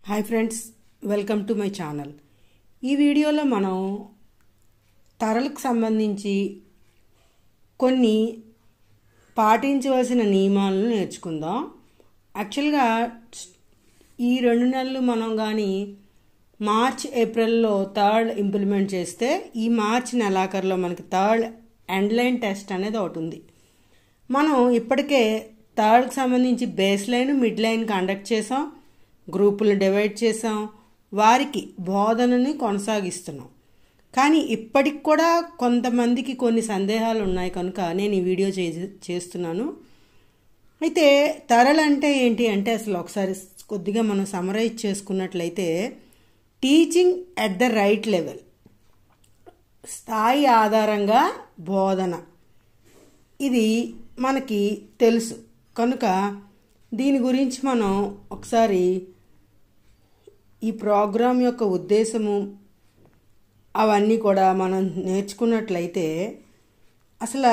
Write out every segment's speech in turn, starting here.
Hi friends, welcome to my channel. ఈ వీడియోలో మనం తరలకు సంబంధించి కొన్ని పాటించవలసిన నియమాలను నేర్చుకుందాం. యాక్చువల్గా ఈ 2 నెలలు మనం కానీ మార్చ్ ఏప్రిల్లో థర్డ్ ఇంప్లిమెంట్ చేస్తే ఈ మార్చ్ నెలాఖరులో మనకి థర్డ్ ఎండ్లైన్ టెస్ట్ అనేది ఒకటి ఉంది. మనం ఇప్పటికే థర్డ్కి సంబంధించి base line, mid line conduct చేసాం, గ్రూపులు డివైడ్ చేసాం, వారికి బోధనని కొనసాగిస్తున్నాం. కానీ ఇప్పటికి కూడా కొంతమందికి కొన్ని సందేహాలు ఉన్నాయి కనుక నేను ఈ వీడియో చేస్తున్నాను. అయితే తరలు అంటే ఏంటి అంటే అసలు ఒకసారి కొద్దిగా మనం సమరైజ్ చేసుకున్నట్లయితే teaching at the right level, స్థాయి ఆధారంగా బోధన, ఇది మనకి తెలుసు కనుక దీని గురించి మనం ఒకసారి ఈ ప్రోగ్రాం యొక్క ఉద్దేశము అవన్నీ కూడా మనం నేర్చుకున్నట్లయితే అసలు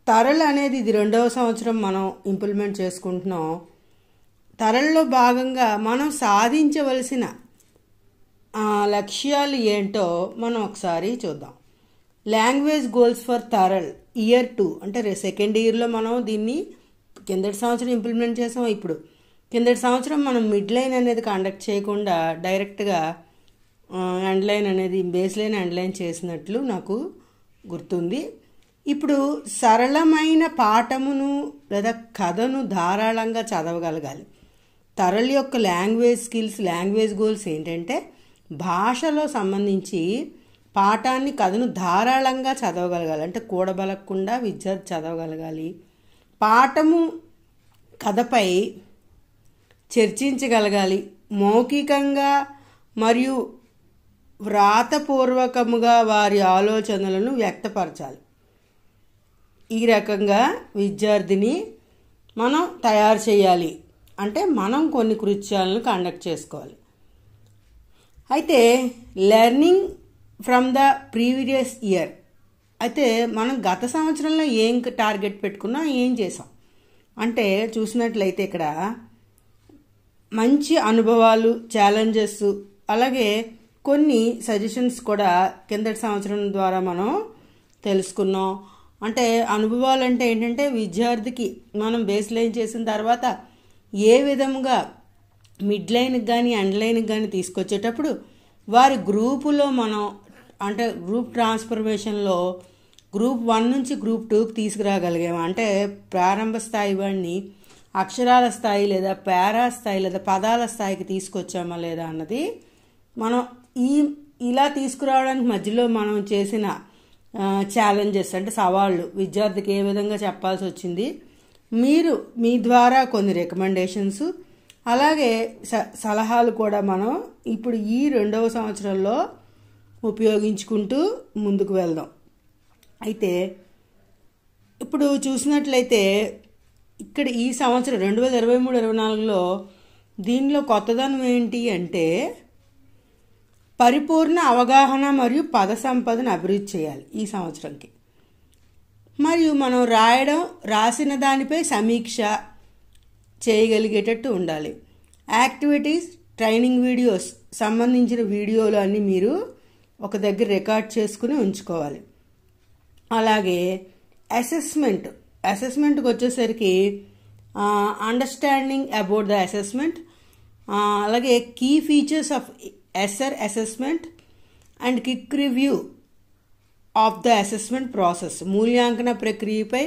తరలు అనేది ఇది 2వ సంవత్సరం మనం ఇంప్లిమెంట్ చేసుకుంటున్నాం. తరల్లో భాగంగా మనం సాధించవలసిన లక్ష్యాలు ఏంటో మనం ఒకసారి చూద్దాం. Language goals for TaRL year 2 అంటే సెకండ్ ఇయర్లో మనం దీన్ని కిందటి సంవత్సరం ఇంప్లిమెంట్ చేసాం. ఇప్పుడు కిందటి సంవత్సరం మనం మిడ్ లైన్ అనేది కండక్ట్ చేయకుండా డైరెక్ట్గా ఎండ్ లైన్ అనేది బేస్ లైన్ ఎండ్ లైన్ చేసినట్లు నాకు గుర్తుంది. ఇప్పుడు సరళమైన పాఠమును లేదా కథను ధారాళంగా చదవగలగాలి. తరల యొక్క లాంగ్వేజ్ స్కిల్స్, లాంగ్వేజ్ గోల్స్ ఏంటంటే భాషలో సంబంధించి పాఠాన్ని, కథను ధారాళంగా చదవగలగాలి. అంటే కూడబలకుండా విద్యార్థి చదవగలగాలి. పాఠము కథపై చర్చించగలగాలి. మౌఖికంగా మరియు వ్రాతపూర్వకముగా వారి ఆలోచనలను వ్యక్తపరచాలి. ఈ రకంగా విద్యార్థిని మనం తయారు చేయాలి. అంటే మనం కొన్ని కృత్యాలను కండక్ట్ చేసుకోవాలి. అయితే learning from the previous year, అయితే మనం గత సంవత్సరంలో ఏం టార్గెట్ పెట్టుకున్నాం, ఏం చేసాం అంటే చూసినట్లయితే ఇక్కడ మంచి అనుభవాలు, ఛాలెంజెస్, అలాగే కొన్ని సజెషన్స్ కూడా కిందటి సంవత్సరం ద్వారా మనం తెలుసుకున్నాం. అంటే అనుభవాలు అంటే ఏంటంటే విద్యార్థికి మనం బేస్ లైన్ చేసిన తర్వాత ఏ విధంగా మిడ్ లైన్కి కానీ ఎండ్ లైన్కి కానీ తీసుకొచ్చేటప్పుడు వారి గ్రూపులో మనం అంటే గ్రూప్ ట్రాన్స్ఫర్మేషన్లో గ్రూప్ 1 నుంచి గ్రూప్ 2కి తీసుకురాగలిగాము. అంటే ప్రారంభ స్థాయి వాడిని అక్షరాల స్థాయి లేదా పారా స్థాయి లేదా పదాల స్థాయికి తీసుకొచ్చామా లేదా అన్నది మనం ఇలా తీసుకురావడానికి మధ్యలో మనం చేసిన ఛాలెంజెస్ అంటే సవాళ్ళు, విద్యార్థికి ఏ విధంగా చెప్పాల్సి వచ్చింది, మీరు మీ ద్వారా కొన్ని రికమెండేషన్స్ అలాగే సలహాలు కూడా మనం ఇప్పుడు ఈ 2వ సంవత్సరంలో ఉపయోగించుకుంటూ ముందుకు వెళ్దాం. అయితే ఇప్పుడు చూసినట్లయితే ఇక్కడ ఈ సంవత్సరం 2023-24లో దీనిలో కొత్తదనం ఏంటి అంటే పరిపూర్ణ అవగాహన మరియు పద సంపదను అభివృద్ధి చేయాలి ఈ సంవత్సరంకి. మరియు మనం రాసిన దానిపై సమీక్ష చేయగలిగేటట్టు ఉండాలి. యాక్టివిటీస్, ట్రైనింగ్ వీడియోస్ సంబంధించిన వీడియోలు అన్నీ మీరు ఒక దగ్గర రికార్డ్ చేసుకుని ఉంచుకోవాలి. అలాగే అసెస్మెంట్కి వచ్చేసరికి అండర్స్టాండింగ్ అబౌట్ ద అసెస్మెంట్, అలాగే key features of SR assessment and quick review of the assessment process, మూల్యాంకన ప్రక్రియపై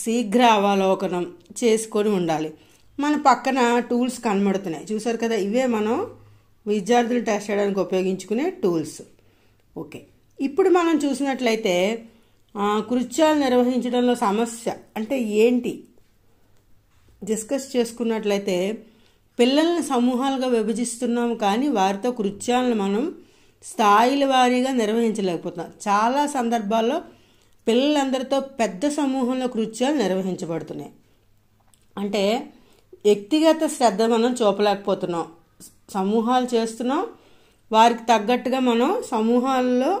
శీఘ్ర అవలోకనం చేసుకొని ఉండాలి. మన పక్కన టూల్స్ కనబడుతున్నాయి, చూసారు కదా, ఇవే మనం విద్యార్థులు టెస్ట్ చేయడానికి ఉపయోగించుకునే టూల్స్. ఓకే, ఇప్పుడు మనం చూసినట్లయితే కృత్యాలు నిర్వహించడంలో సమస్య అంటే ఏంటి డిస్కస్ చేసుకున్నట్లయితే పిల్లల్ని సమూహాలుగా విభజిస్తున్నాము కానీ వారితో కృత్యాలను మనం స్థాయిల వారీగా నిర్వహించలేకపోతున్నాం. చాలా సందర్భాల్లో పిల్లలందరితో పెద్ద సమూహంలో కృత్యాలు నిర్వహించబడుతున్నాయి. అంటే వ్యక్తిగత శ్రద్ధ మనం చూపలేకపోతున్నాం. సమూహాలు చేస్తున్నాం, వారికి తగ్గట్టుగా మనం సమూహాల్లో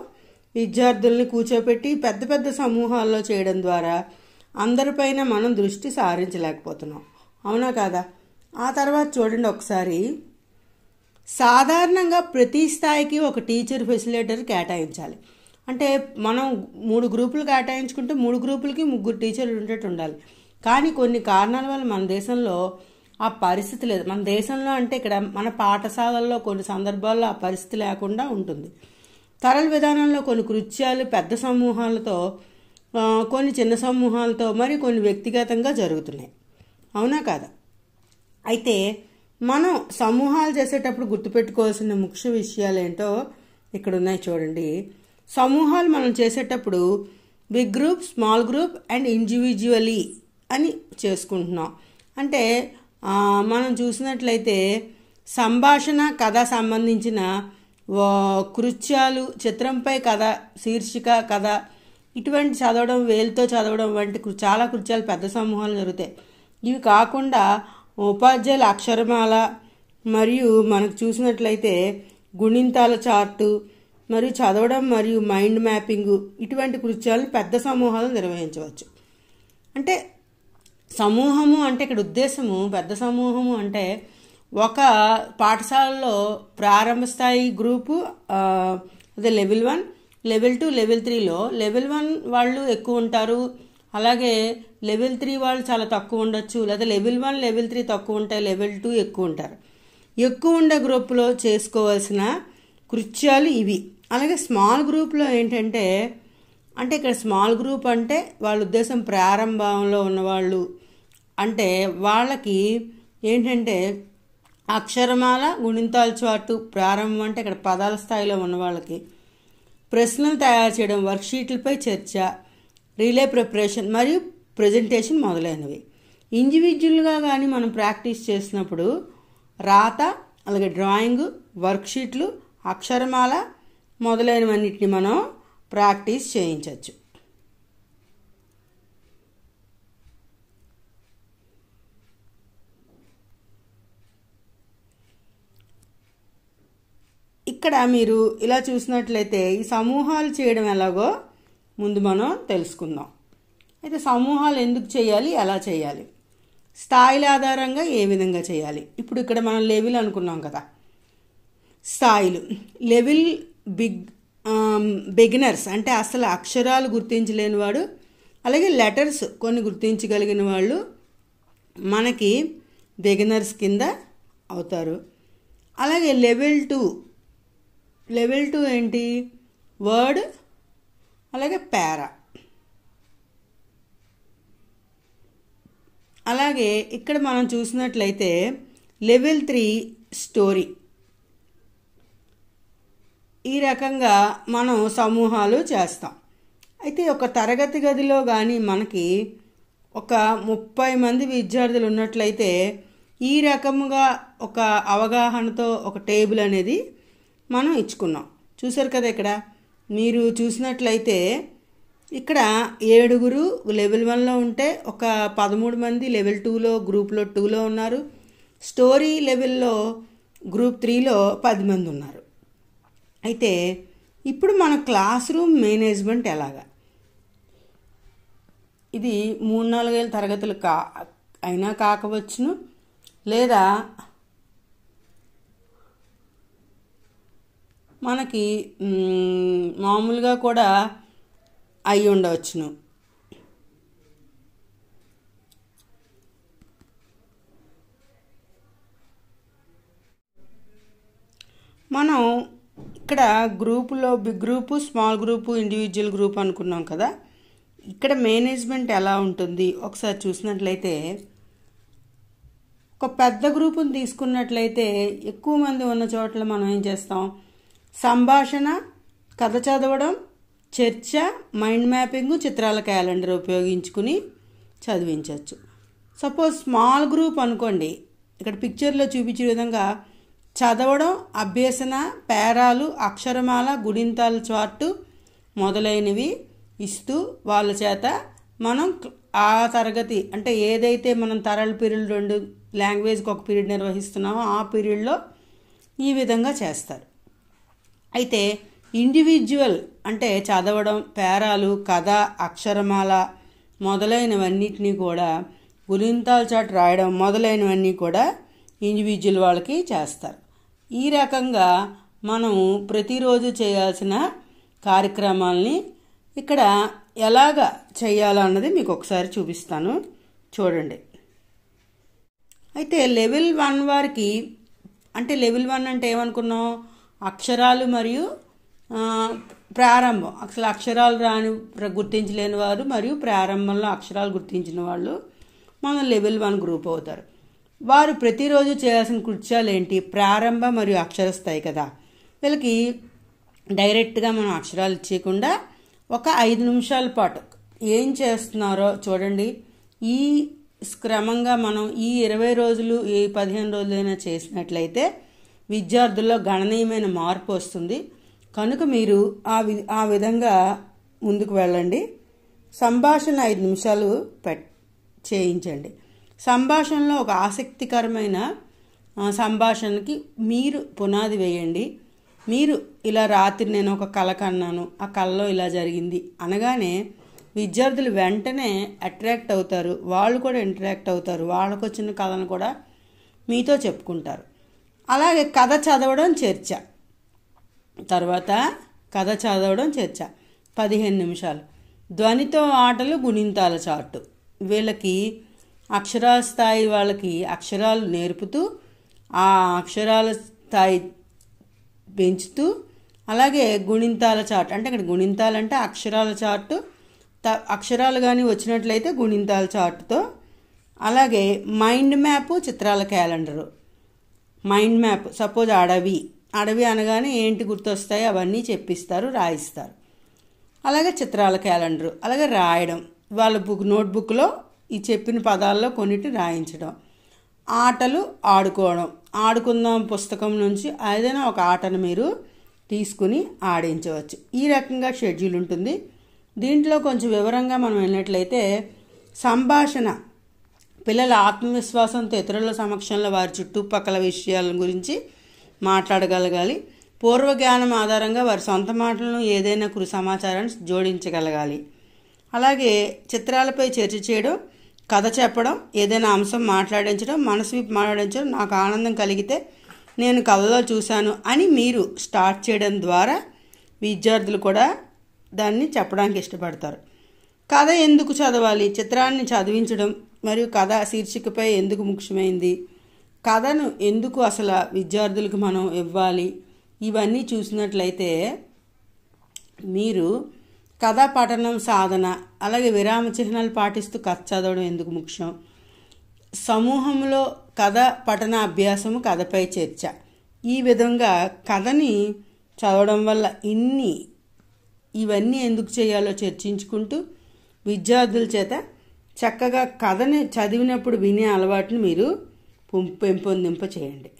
విద్యార్థుల్ని కూర్చోపెట్టి పెద్ద పెద్ద సమూహాల్లో చేయడం ద్వారా అందరిపైన మనం దృష్టి సారించలేకపోతున్నాం. అవునా కాదా? ఆ తర్వాత చూడండి ఒకసారి సాధారణంగా ప్రతి స్థాయికి ఒక టీచర్ ఫెసిలిటేటర్ కేటాయించాలి. అంటే మనం 3 గ్రూపులు కేటాయించుకుంటే 3 గ్రూపులకి 3 టీచర్లు ఉండేట్టు ఉండాలి. కానీ కొన్ని కారణాల వల్ల మన దేశంలో ఆ పరిస్థితి లేదు. మన దేశంలో అంటే ఇక్కడ మన పాఠశాలల్లో కొన్ని సందర్భాల్లో ఆ పరిస్థితి లేకుండా ఉంటుంది. తరల విధానంలో కొన్ని కృత్యాలు పెద్ద సమూహాలతో, కొన్ని చిన్న సమూహాలతో, మరి కొన్ని వ్యక్తిగతంగా జరుగుతున్నాయి. అవునా కాదా? అయితే మనం సమూహాలు చేసేటప్పుడు గుర్తుపెట్టుకోవాల్సిన ముఖ్య విషయాలు ఏంటో ఇక్కడ ఉన్నాయి చూడండి. సమూహాలు మనం చేసేటప్పుడు big group, small group and individually అని చేసుకుంటున్నాం. అంటే మనం చూసినట్లయితే సంభాషణ కథ సంబంధించిన కృత్యాలు, చిత్రంపై కథ, శీర్షిక కథ, ఇటువంటి చదవడం, వేలుతో చదవడం వంటి చాలా కృత్యాలు పెద్ద సమూహాలు జరుగుతాయి. ఇవి కాకుండా ఉపాధ్యాయుల అక్షరమాల, మరియు మనకు చూసినట్లయితే గుణింతాల చార్టు, మరియు చదవడం మరియు మైండ్ మ్యాపింగ్, ఇటువంటి కృత్యాలను పెద్ద సమూహాలు నిర్వహించవచ్చు. అంటే సమూహము అంటే ఇక్కడ ఉద్దేశము, పెద్ద సమూహము అంటే ఒక పాఠశాలలో ప్రారంభ స్థాయి గ్రూపు, అదే లెవెల్ 1, లెవెల్ 2, లెవెల్ 3లో లెవెల్ 1 వాళ్ళు ఎక్కువ ఉంటారు, అలాగే లెవెల్ 3 వాళ్ళు చాలా తక్కువ ఉండొచ్చు, లేదా లెవెల్ 1, లెవెల్ 3 తక్కువ ఉంటాయి, లెవెల్ 2 ఎక్కువ ఉంటారు. ఎక్కువ ఉండే గ్రూపులో చేసుకోవాల్సిన కృత్యాలు ఇవి. అలాగే స్మాల్ గ్రూప్లో ఏంటంటే, అంటే ఇక్కడ స్మాల్ గ్రూప్ అంటే వాళ్ళ ఉద్దేశం ప్రారంభంలో ఉన్నవాళ్ళు, అంటే వాళ్ళకి ఏంటంటే అక్షరమాల, గుణింతాల చార్టు, ప్రారంభం అంటే ఇక్కడ పదాల స్థాయిలో ఉన్న వాళ్ళకి ప్రశ్నలు తయారు చేయడం, వర్క్షీట్లపై చర్చ, రిలే ప్రిపరేషన్ మరియు ప్రజెంటేషన్ మొదలైనవి. ఇండివిజువల్గా కానీ మనం ప్రాక్టీస్ చేసినప్పుడు రాత, అలాగే డ్రాయింగ్, వర్క్షీట్లు, అక్షరమాల మొదలైనవన్నిటిని మనం ప్రాక్టీస్ చేయించవచ్చు. ఇక్కడ మీరు ఇలా చూసినట్లయితే ఈ సమూహాలు చేయడం ఎలాగో ముందు మనం తెలుసుకుందాం. అయితే సమూహాలు ఎందుకు చేయాలి, ఎలా చేయాలి, స్థాయిల ఆధారంగా ఏ విధంగా చేయాలి. ఇప్పుడు ఇక్కడ మనం లెవెల్ అనుకున్నాం కదా, స్థాయిలు. లెవెల్ బిగినర్స్ అంటే అసలు అక్షరాలు గుర్తించలేని వాడు, అలాగే లెటర్స్ కొన్ని గుర్తించగలిగిన వాళ్ళు మనకి బిగినర్స్ కింద అవుతారు. అలాగే లెవెల్ 2 ఏంటి, వర్డ్, అలాగే పారా. అలాగే ఇక్కడ మనం చూసినట్లయితే లెవెల్ 3 స్టోరీ. ఈ రకంగా మనం సమూహాలు చేస్తాం. అయితే ఒక తరగతి గదిలో కానీ మనకి ఒక 30 మంది విద్యార్థులు ఉన్నట్లయితే ఈ రకముగా ఒక అవగాహనతో ఒక టేబుల్ అనేది మనం ఇచ్చుకున్నాం. చూసారు కదా, ఇక్కడ మీరు చూసినట్లయితే ఇక్కడ 7 లెవెల్ 1లో ఉంటే ఒక 13 మంది లెవెల్ 2లో గ్రూప్లో 2లో ఉన్నారు. స్టోరీ లెవెల్లో గ్రూప్ 3లో 10 మంది ఉన్నారు. అయితే ఇప్పుడు మన క్లాస్ రూమ్ మేనేజ్మెంట్ ఎలాగా, ఇది 3-4 ఏళ్ళ తరగతులు అయినా కాకవచ్చును, లేదా మనకి మామూలుగా కూడా అయి ఉండవచ్చును. మనం ఇక్కడ గ్రూపులో big group, small group, individual group అనుకున్నాం కదా. ఇక్కడ మేనేజ్మెంట్ ఎలా ఉంటుంది ఒకసారి చూసినట్లయితే, ఒక పెద్ద గ్రూపుని తీసుకున్నట్లయితే ఎక్కువ మంది ఉన్న చోట్ల మనం ఏం చేస్తాం, సంభాషణ, కథ చదవడం, చర్చ, మైండ్ మ్యాపింగ్, చిత్రాల క్యాలెండర్ ఉపయోగించుకుని చదివించవచ్చు. సపోజ్ స్మాల్ గ్రూప్ అనుకోండి, ఇక్కడ పిక్చర్లో చూపించే విధంగా చదవడం, అభ్యసన, పేరాలు, అక్షరమాల, గుణింతాల చార్టు మొదలైనవి ఇస్తూ వాళ్ళ చేత మనం ఆ తరగతి అంటే ఏదైతే మనం తరల పీరియడ్ 2 లాంగ్వేజ్కి ఒక పీరియడ్ నిర్వహిస్తున్నామో ఆ పీరియడ్లో ఈ విధంగా చేస్తారు. అయితే ఇండివిజువల్ అంటే చదవడం, పేరాలు, కథ, అక్షరమాల మొదలైనవన్నిటినీ కూడా, గుణింతాల చార్ట్ రాయడం మొదలైనవన్నీ కూడా ఇండివిజువల్ వాళ్ళకి చేస్తారు. ఈ రకంగా మనం ప్రతిరోజు చేయాల్సిన కార్యక్రమాల్ని ఇక్కడ ఎలాగ చేయాలన్నది మీకు ఒకసారి చూపిస్తాను, చూడండి. అయితే లెవెల్ 1 వారికి, అంటే లెవెల్ 1 అంటే ఏమనుకున్నాం, అక్షరాలు మరియు ప్రారంభం. అసలు అక్షరాలు గుర్తించలేని వారు మరియు ప్రారంభంలో అక్షరాలు గుర్తించిన వాళ్ళు మన లెవెల్ 1 గ్రూప్ అవుతారు. వారు ప్రతిరోజు చేయాల్సిన కృత్యాలు ఏంటి, ప్రారంభ మరియు అక్షర స్థాయి కదా. వీళ్ళకి డైరెక్ట్గా మనం అక్షరాలు ఇచ్చేయకుండా ఒక 5 నిమిషాల పాటు ఏం చేస్తున్నారో చూడండి. ఈ క్రమంగా మనం ఈ 20 రోజులు, ఈ 15 రోజులైనా చేసినట్లయితే విద్యార్థుల్లో గణనీయమైన మార్పు వస్తుంది. కనుక మీరు ఆ విధంగా ముందుకు వెళ్ళండి. సంభాషణ 5 నిమిషాలు చేయించండి. సంభాషణలో ఒక ఆసక్తికరమైన సంభాషణకి మీరు పునాది వేయండి. మీరు ఇలా రాత్రి నేను ఒక కల కన్నాను, ఆ కలలో ఇలా జరిగింది అనగానే విద్యార్థులు వెంటనే అట్రాక్ట్ అవుతారు, వాళ్ళు కూడా ఇంటరాక్ట్ అవుతారు, వాళ్ళకు వచ్చిన కథను కూడా మీతో చెప్పుకుంటారు. అలాగే కథ చదవడం చర్చ. తర్వాత కథ చదవడం చర్చ 15 నిమిషాలు. ధ్వనితో ఆటలు, గుణింతాల చార్టు. వీళ్ళకి అక్షరాల స్థాయి వాళ్ళకి అక్షరాలు నేర్పుతూ ఆ అక్షరాల స్థాయి పెంచుతూ, అలాగే గుణింతాల చార్ట్ అంటే ఇక్కడ గుణింతాలు అంటే అక్షరాల చార్టు, అక్షరాలు కానీ వచ్చినట్లయితే గుణింతాల చార్టుతో, అలాగే మైండ్ మ్యాప్, చిత్రాల క్యాలెండరు. మైండ్ మ్యాప్ సపోజ్ అడవి అనగానే ఏంటి గుర్తొస్తాయి అవన్నీ చెప్పిస్తారు, రాయిస్తారు. అలాగే చిత్రాల క్యాలెండరు, అలాగే రాయడం, వాళ్ళ నోట్బుక్లో ఈ చెప్పిన పదాల్లో కొన్నిటి రాయించడం. ఆటలు, ఆడుకుందాం పుస్తకం నుంచి ఏదైనా ఒక ఆటను మీరు తీసుకుని ఆడించవచ్చు. ఈ రకంగా షెడ్యూల్ ఉంటుంది. దీంట్లో కొంచెం వివరంగా మనం వెళ్ళినట్లయితే సంభాషణ, పిల్లల ఆత్మవిశ్వాసంతో ఇతరుల సమక్షంలో వారి చుట్టుపక్కల విషయాల గురించి మాట్లాడగలగాలి. పూర్వజ్ఞానం ఆధారంగా వారి సొంత మాటలను ఏదైనా సమాచారాన్ని జోడించగలగాలి. అలాగే చిత్రాలపై చర్చ చేయడం, కథ చెప్పడం, ఏదైనా అంశం మాట్లాడించడం, మనసు విప్పి మాట్లాడించడం. నాకు ఆనందం కలిగితే నేను కథలో చూశాను అని మీరు స్టార్ట్ చేయడం ద్వారా విద్యార్థులు కూడా దాన్ని చెప్పడానికి ఇష్టపడతారు. కథ ఎందుకు చదవాలి, చిత్రాన్ని చదివించడం మరియు కథ శీర్షికపై ఎందుకు ముఖ్యమైంది, కథను ఎందుకు అసలు విద్యార్థులకు మనం ఇవ్వాలి, ఇవన్నీ చూసినట్లయితే మీరు కథా పఠనం సాధన, అలాగే విరామ చిహ్నాలు పాటిస్తూ కథ చదవడం ఎందుకు ముఖ్యం, సమూహంలో కథ పఠన అభ్యాసము, కథపై చర్చ. ఈ విధంగా కథని చదవడం వల్ల ఇవన్నీ ఎందుకు చేయాలో చర్చించుకుంటూ విద్యార్థుల చేత చక్కగా కథని చదివినప్పుడు వినే అలవాటుని మీరు పెంపొందింప చేయండి.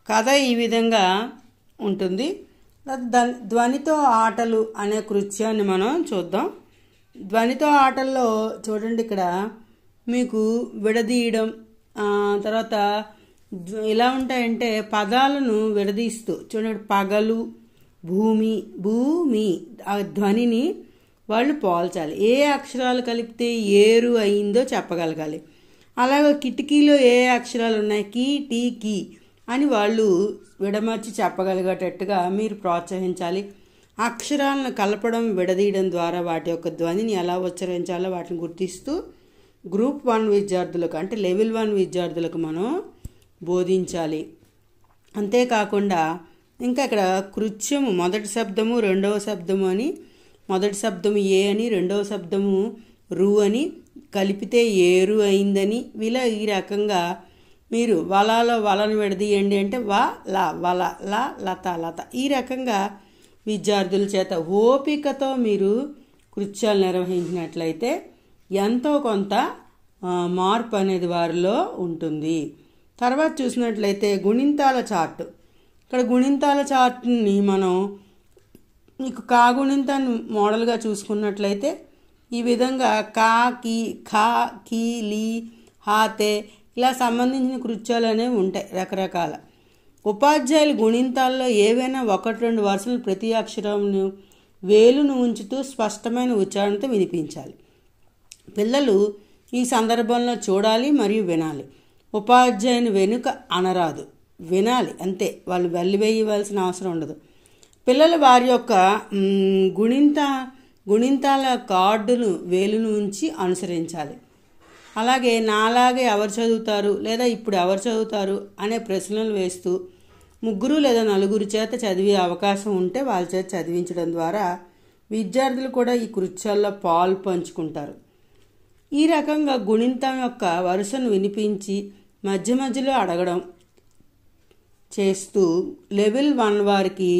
కథ ఈ విధంగా ఉంటుంది. ధ్వనితో ఆటలు అనే కృత్యాన్ని మనం చూద్దాం. ధ్వనితో ఆటల్లో చూడండి, ఇక్కడ మీకు విడదీయడం, తర్వాత ఎలా ఉంటాయంటే పదాలను విడదీస్తూ చూడండి, పగలు, భూమి ఆ ధ్వనిని వాళ్ళు పోల్చాలి. ఏ అక్షరాలు కలిపితే ఏరు అయిందో చెప్పగలగాలి. అలాగే కిటికీలో ఏ అక్షరాలు ఉన్నాయి, టీ కీ అని వాళ్ళు విడమర్చి చెప్పగలిగేటట్టుగా మీరు ప్రోత్సహించాలి. అక్షరాలను కలపడం, విడదీయడం ద్వారా వాటి యొక్క ధ్వనిని ఎలా ఉచ్చరించాలో వాటిని గుర్తిస్తూ గ్రూప్ 1 విద్యార్థులకు అంటే లెవెల్ 1 విద్యార్థులకు మనం బోధించాలి. అంతేకాకుండా ఇంకా ఇక్కడ కృత్యము మొదటి శబ్దము, రెండవ శబ్దము అని, మొదటి శబ్దము ఏ అని, రెండవ శబ్దము రు అని కలిపితే ఏరు అయిందని, ఈ రకంగా మీరు వలలో వలను విడదీయండి అంటే వల లత. ఈ రకంగా విద్యార్థుల చేత ఓపికతో మీరు కృత్యాలు నిర్వహించినట్లయితే ఎంతో కొంత మార్పు అనేది వారిలో ఉంటుంది. తర్వాత చూసినట్లయితే గుణింతాల చార్టు. ఇక్కడ గుణింతాల చార్ట్ని మనం మీకు కాగుణింతాన్ని మోడల్గా చూసుకున్నట్లయితే ఈ విధంగా కా, కి, ఖా, కీ, లీ, హా, తే ఇలా సంబంధించిన కృత్యాలు అనేవి ఉంటాయి రకరకాల. ఉపాధ్యాయులు గుణింతాల్లో ఏవైనా 1-2 వరుసలు ప్రతి అక్షరంను వేలును ఉంచుతూ స్పష్టమైన ఉచ్చారణతో వినిపించాలి. పిల్లలు ఈ సందర్భంలో చూడాలి మరియు వినాలి. ఉపాధ్యాయుని వెనుక అనరాదు, వినాలి అంతే. వాళ్ళు వెల్లివేయవలసిన అవసరం ఉండదు. పిల్లలు వారి యొక్క గుణింతాల కార్డును వేలును ఉంచి అనుసరించాలి. అలాగే నాలాగే ఎవరు చదువుతారు లేదా ఇప్పుడు ఎవరు చదువుతారు అనే ప్రశ్నలు వేస్తూ 3 లేదా 4 చేత చదివే అవకాశం ఉంటే వాళ్ళ చేత చదివించడం ద్వారా విద్యార్థులు కూడా ఈ కృత్యాల్లో పాలు పంచుకుంటారు. ఈ రకంగా గుణింతం యొక్క వరుసను వినిపించి మధ్య మధ్యలో అడగడం చేస్తూ లెవెల్ 1 వారికి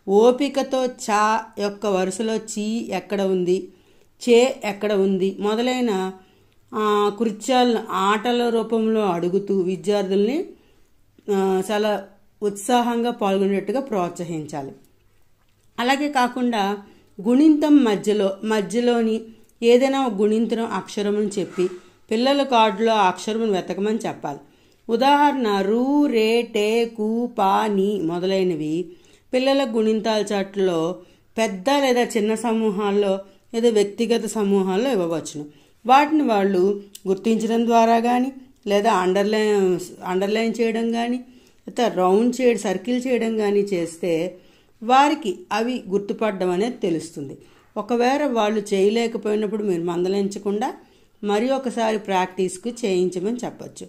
ఓపికతో చా యొక్క వరుసలో చీ ఎక్కడ ఉంది, చే ఎక్కడ ఉంది మొదలైన కృత్యాలను ఆటల రూపంలో అడుగుతూ విద్యార్థుల్ని చాలా ఉత్సాహంగా పాల్గొనేట్టుగా ప్రోత్సహించాలి. అలాగే కాకుండా గుణింతం మధ్యలోని ఏదైనా ఒక గుణింతం అక్షరమును చెప్పి పిల్లల కార్డులో ఆ అక్షరమును వెతకమని చెప్పాలి. ఉదాహరణ రు, రే, టే, కు, పా, ని మొదలైనవి పిల్లల గుణింతాల చాట్లో పెద్ద లేదా చిన్న సమూహాల్లో లేదా వ్యక్తిగత సమూహాల్లో ఇవ్వవచ్చును. వాటిని వాళ్ళు గుర్తించడం ద్వారా కానీ లేదా అండర్లైన్ చేయడం కానీ లేదా రౌండ్ సర్కిల్ చేయడం కానీ చేస్తే వారికి అవి గుర్తుపడడం అనేది తెలుస్తుంది. ఒకవేళ వాళ్ళు చేయలేకపోయినప్పుడు మీరు మందలించకుండా మరి ఒకసారి ప్రాక్టీస్కు చేయించమని చెప్పచ్చు.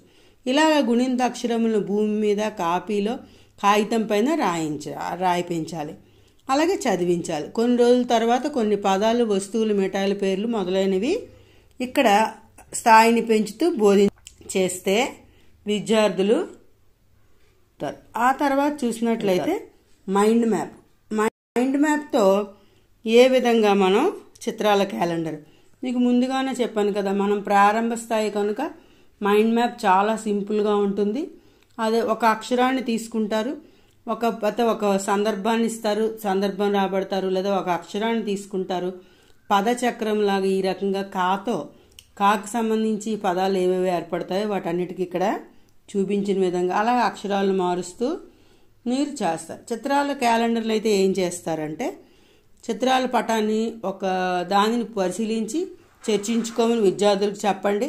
ఇలాగ గుణింత అక్షరములను భూమి మీద కాపీలో కాగితం పైన రాయిపించాలి. అలాగే చదివించాలి. కొన్ని రోజుల తర్వాత కొన్ని పదాలు, వస్తువులు, మిఠాయిల పేర్లు మొదలైనవి ఇక్కడ స్థాయిని పెంచుతూ చేస్తే విద్యార్థులు. ఆ తర్వాత చూసినట్లయితే మైండ్ మ్యాప్తో ఏ విధంగా మనం చిత్రాల క్యాలెండర్ మీకు ముందుగానే చెప్పాను కదా. మనం ప్రారంభ స్థాయి కనుక మైండ్ మ్యాప్ చాలా సింపుల్గా ఉంటుంది. అదే ఒక అక్షరాన్ని తీసుకుంటారు, ఒక సందర్భాన్ని ఇస్తారు, సందర్భం రాబడతారు, లేదా ఒక అక్షరాన్ని తీసుకుంటారు. పదచక్రం లాగా ఈ రకంగా కాకు సంబంధించి పదాలు ఏవేవి ఏర్పడతాయో వాటన్నిటికీ ఇక్కడ చూపించిన విధంగా అలా అక్షరాలను మారుస్తూ మీరు చేస్తారు. చిత్రాల క్యాలెండర్లు అయితే ఏం చేస్తారంటే చిత్రాల పటాన్ని ఒక దానిని పరిశీలించి చర్చించుకోమని విద్యార్థులకు చెప్పండి.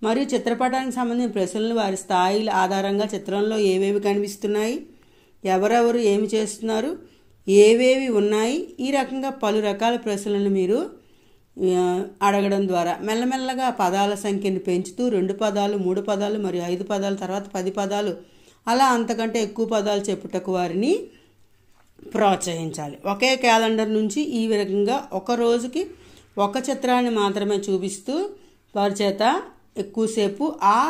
మరియు చిత్రపటానికి సంబంధించిన ప్రశ్నలు వారి స్థాయిల ఆధారంగా చిత్రంలో ఏవేవి కనిపిస్తున్నాయి, ఎవరెవరు ఏమి చేస్తున్నారు, ఏవేవి ఉన్నాయి, ఈ రకంగా పలు రకాల ప్రశ్నలను మీరు అడగడం ద్వారా మెల్లమెల్లగా పదాల సంఖ్యను పెంచుతూ 2 పదాలు, 3 పదాలు మరియు 5 పదాలు, తర్వాత 10 పదాలు, అలా అంతకంటే ఎక్కువ పదాలు చెప్పుటకు వారిని ప్రోత్సహించాలి. ఒకే క్యాలెండర్ నుంచి ఈ రకంగా ఒక రోజుకి ఒక చిత్రాన్ని మాత్రమే చూపిస్తూ వారి చేత ఎక్కువసేపు ఆ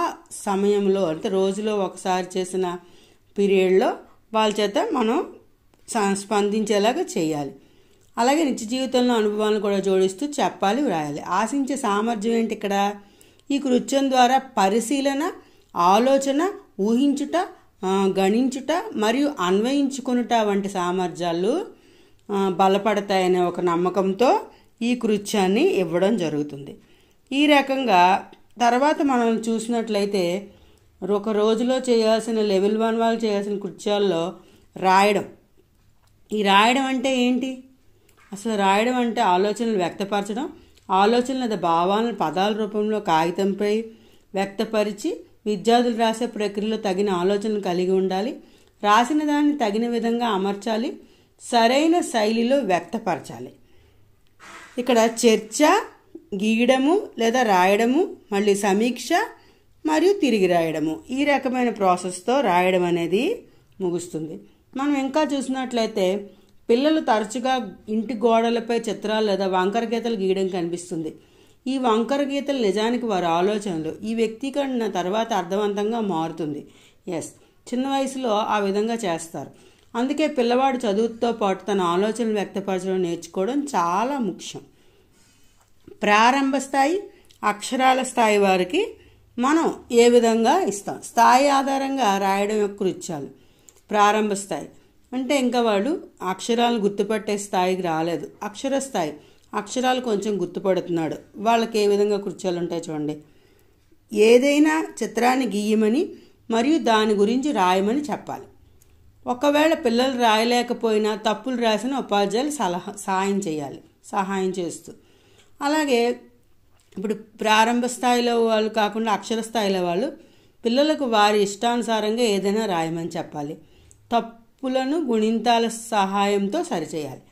సమయంలో అంటే రోజులో ఒకసారి చేసిన పీరియడ్లో వాళ్ళ చేత మనం స్పందించేలాగా చేయాలి. అలాగే నిత్య జీవితంలో అనుభవాలను కూడా జోడిస్తూ చెప్పాలి, వ్రాయాలి. ఆశించే సామర్థ్యం ఏంటి ఇక్కడ? ఈ కృత్యం ద్వారా పరిశీలన, ఆలోచన, ఊహించుట, గణించుట మరియు అన్వయించుకొనుట వంటి సామర్థ్యాలు బలపడతాయనే ఒక నమ్మకంతో ఈ కృత్యాన్ని ఇవ్వడం జరుగుతుంది. ఈ రకంగా తర్వాత మనం చూసినట్లయితే ఒక రోజులో చేయాల్సిన లెవెల్ 1 వాళ్ళు చేయాల్సిన కృత్యాల్లో రాయడం. ఈ రాయడం అంటే ఏంటి? అసలు రాయడం అంటే ఆలోచనలు వ్యక్తపరచడం, ఆలోచనలు లేదా భావాలను పదాల రూపంలో కాగితంపై వ్యక్తపరిచి విద్యార్థులు రాసే ప్రక్రియలో తగిన ఆలోచనలు కలిగి ఉండాలి. రాసిన దాన్ని తగిన విధంగా అమర్చాలి, సరైన శైలిలో వ్యక్తపరచాలి. ఇక్కడ చర్చ, గీయడము లేదా రాయడము, మళ్ళీ సమీక్ష మరియు తిరిగి రాయడము, ఈ రకమైన ప్రాసెస్తో రాయడం అనేది ముగుస్తుంది. మనం ఇంకా చూసినట్లయితే పిల్లలు తరచుగా ఇంటి గోడలపై చిత్రాలు లేదా వంకర గీతలు గీయడం కనిపిస్తుంది. ఈ వంకర గీతలు నిజానికి వారి ఆలోచనలు. ఈ వ్యక్తీకరణ తర్వాత అర్థవంతంగా మారుతుంది. చిన్న వయసులో ఆ విధంగా చేస్తారు. అందుకే పిల్లవాడు చదువుతో పాటు తన ఆలోచనలు వ్యక్తపరచడం నేర్చుకోవడం చాలా ముఖ్యం. ప్రారంభ స్థాయి, అక్షరాల స్థాయి వారికి మనం ఏ విధంగా ఇస్తాం? స్థాయి ఆధారంగా రాయడం యొక్క కృత్యాలు. ప్రారంభ స్థాయి అంటే ఇంకా వాడు అక్షరాలను గుర్తుపట్టే స్థాయికి రాలేదు. అక్షర స్థాయి, అక్షరాలు కొంచెం గుర్తుపడుతున్నాడు. వాళ్ళకి ఏ విధంగా కృత్యాలు ఉంటాయి చూడండి. ఏదైనా చిత్రాన్ని గీయమని మరియు దాని గురించి రాయమని చెప్పాలి. ఒకవేళ పిల్లలు రాయలేకపోయినా తప్పులు రాసిన ఉపాధ్యాయులు సహాయం చేయాలి, సహాయం చేస్తూ. అలాగే ఇప్పుడు ప్రారంభ స్థాయిలో వాళ్ళు కాకుండా అక్షర స్థాయిలో వాళ్ళు పిల్లలకు వారి ఇష్టానుసారంగా ఏదైనా రాయమని చెప్పాలి. తప్పులను గుణింతాల సహాయంతో సరిచేయాలి.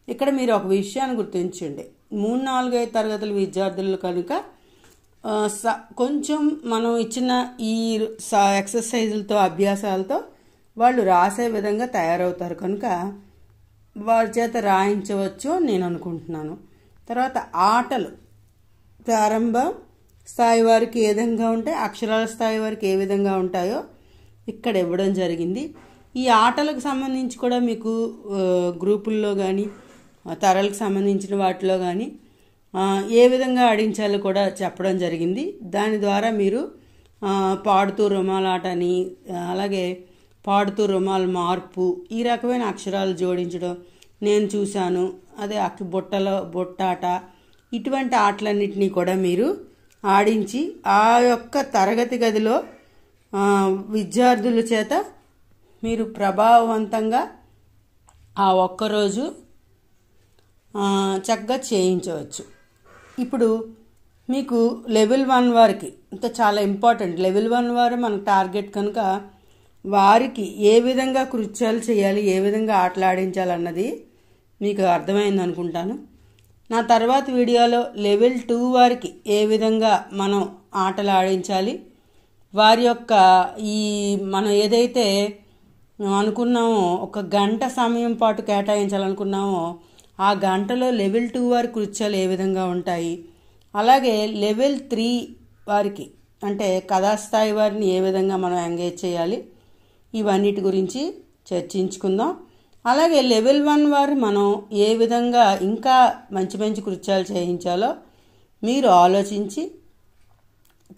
ఇక్కడ మీరు ఒక విషయాన్ని గుర్తించండి. 3, 4, 5 తరగతుల విద్యార్థులు కనుక కొంచెం మనం ఇచ్చిన ఈ ఎక్సర్సైజులతో అభ్యాసాలతో వాళ్ళు రాసే విధంగా తయారవుతారు కనుక వారి చేత రాయించవచ్చు నేను అనుకుంటున్నాను. తర్వాత ఆటలు ప్రారంభ స్థాయి వారికి ఏ విధంగా ఉంటాయి, అక్షరాల స్థాయి వారికి ఏ విధంగా ఉంటాయో ఇక్కడ ఇవ్వడం జరిగింది. ఈ ఆటలకు సంబంధించి కూడా మీకు గ్రూపుల్లో కానీ తరాలకు సంబంధించిన వాటిలో కానీ ఏ విధంగా ఆడించాలో కూడా చెప్పడం జరిగింది. దాని ద్వారా మీరు పాడుతూ రుమాలాట అని, అలాగే పాడుతూ రుమాల మార్పు, ఈ రకమైన అక్షరాలు జోడించడం నేను చూశాను, అదే బొట్టాట, ఇటువంటి ఆటలన్నింటినీ కూడా మీరు ఆడించి ఆ యొక్క తరగతి గదిలో విద్యార్థుల చేత మీరు ప్రభావవంతంగా ఆ ఒక్కరోజు చక్కగా చేయించవచ్చు. ఇప్పుడు మీకు లెవెల్ 1 వారికి ఇంకా చాలా ఇంపార్టెంట్. లెవెల్ 1 వారు మనకు టార్గెట్ కనుక వారికి ఏ విధంగా కృత్యాలు చేయాలి, ఏ విధంగా ఆటలాడించాలన్నది మీకు అర్థమైంది అనుకుంటాను. నా తర్వాత వీడియోలో లెవెల్ 2 వారికి ఏ విధంగా మనం ఆటలు ఆడించాలి, వారి యొక్క ఈ మనం ఏదైతే అనుకున్నామో 1 గంట సమయం పాటు కేటాయించాలనుకున్నామో ఆ గంటలో లెవెల్ 2 వారి కృత్యాలు ఏ విధంగా ఉంటాయి, అలాగే లెవెల్ 3 వారికి అంటే కథాస్థాయి వారిని ఏ విధంగా మనం ఎంగేజ్ చేయాలి, ఇవన్నిటి గురించి చర్చించుకుందాం. అలాగే లెవెల్ 1 వారు మనం ఏ విధంగా ఇంకా మంచి మంచి కృత్యాలు చేయించాలో మీరు ఆలోచించి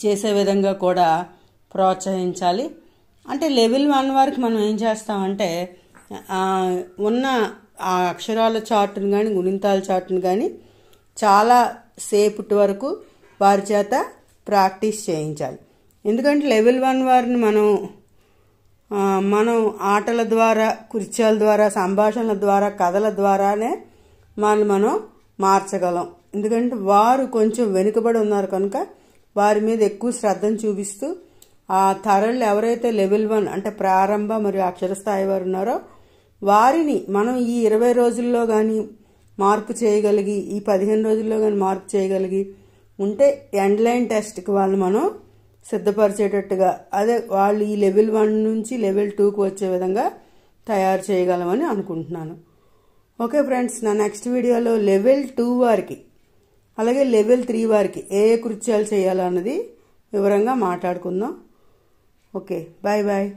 చేసే విధంగా కూడా ప్రోత్సహించాలి. అంటే లెవెల్ 1 వారికి మనం ఏం చేస్తామంటే ఉన్న ఆ అక్షరాల చార్టును కానీ గుణింతాల చార్టును కానీ చాలా సేపటి వరకు వారి చేత ప్రాక్టీస్ చేయించాలి. ఎందుకంటే లెవెల్ 1 వారిని మనం ఆటల ద్వారా, కృత్యాల ద్వారా, సంభాషణల ద్వారా, కథల ద్వారానే మనం మార్చగలం. ఎందుకంటే వారు కొంచెం వెనుకబడి ఉన్నారు కనుక వారి మీద ఎక్కువ శ్రద్ధను చూపిస్తూ ఆ తరలు ఎవరైతే లెవెల్ 1 అంటే ప్రారంభ మరియు అక్షర స్థాయి వారు ఉన్నారో వారిని మనం ఈ 20 రోజుల్లో కానీ మార్పు చేయగలిగి, ఈ 15 రోజుల్లో కానీ మార్పు చేయగలిగి ఉంటే ఎండ్ లైన్ టెస్ట్కి వాళ్ళు మనం సిద్ధపరిచేటట్టుగా, అదే వాళ్ళు ఈ లెవెల్ 1 నుంచి లెవెల్ 2కు వచ్చే విధంగా తయారు చేయగలమని అనుకుంటున్నాను. ఓకే ఫ్రెండ్స్, నా నెక్స్ట్ వీడియోలో లెవెల్ 2 వారికి అలాగే లెవెల్ 3 వారికి ఏ కృత్యాలు చేయాలన్నది వివరంగా మాట్లాడుకుందాం. Okay, bye bye.